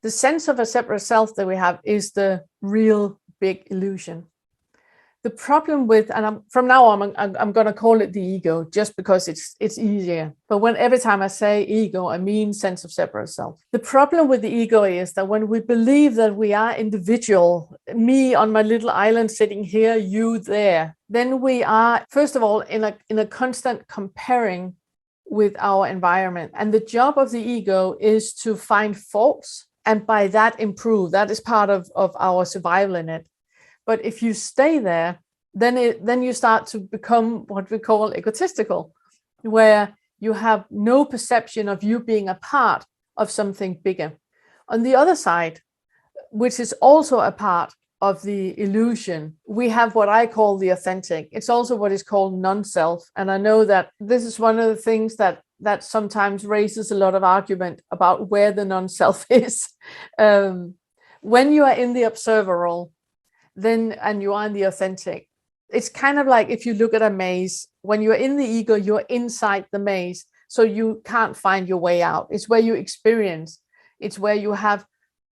The sense of a separate self that we have is the real big illusion. The problem with, and from now on, I'm going to call it the ego just because it's easier. But every time I say ego, I mean sense of separate self. The problem with the ego is that when we believe that we are individual, me on my little island sitting here, you there, then we are, first of all, in a constant comparing with our environment. And the job of the ego is to find faults and by that improve. That is part of our survival in it. But if you stay there, then you start to become what we call egotistical, where you have no perception of you being a part of something bigger. On the other side, which is also a part of the illusion, we have what I call the authentic. It's also what is called non-self. And I know that this is one of the things that sometimes raises a lot of argument about where the non-self is. When you are in the observer role, and you are in the authentic, it's kind of like if you look at a maze. When you're in the ego, you're inside the maze, so you can't find your way out. It's where you experience. It's where you have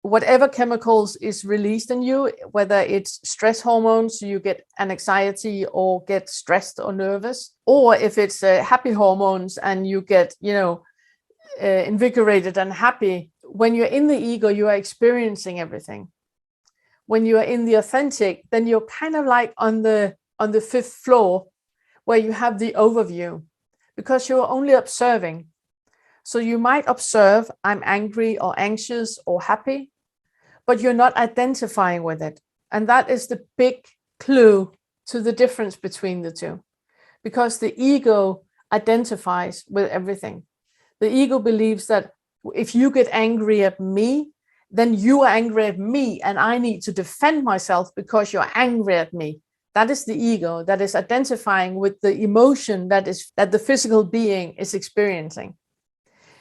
whatever chemicals is released in you, whether it's stress hormones, you get an anxiety or get stressed or nervous, or if it's happy hormones and you get, invigorated and happy. When you're in the ego, you are experiencing everything. When you are in the authentic, then you're kind of like on the fifth floor where you have the overview, because you're only observing. So you might observe, I'm angry or anxious or happy, but you're not identifying with it. And that is the big clue to the difference between the two, because the ego identifies with everything. The ego believes that if you get angry at me, then you are angry at me and I need to defend myself because you're angry at me. That is the ego that is identifying with the emotion that the physical being is experiencing.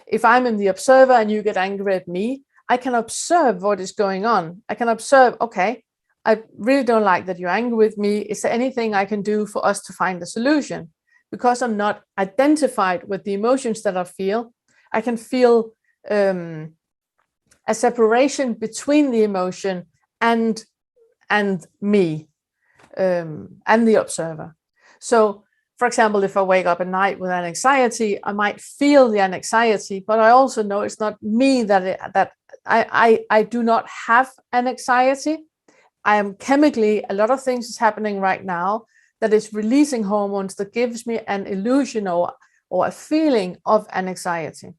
If I'm in the observer and you get angry at me, I can observe what is going on. I can observe, okay, I really don't like that you're angry with me. Is there anything I can do for us to find a solution? Because I'm not identified with the emotions that I feel, I can feel a separation between the emotion and me, and the observer. So, for example, if I wake up at night with an anxiety, I might feel the anxiety, but I also know it's not me that I do not have an anxiety. I am chemically, a lot of things is happening right now that is releasing hormones that gives me an illusion or a feeling of an anxiety.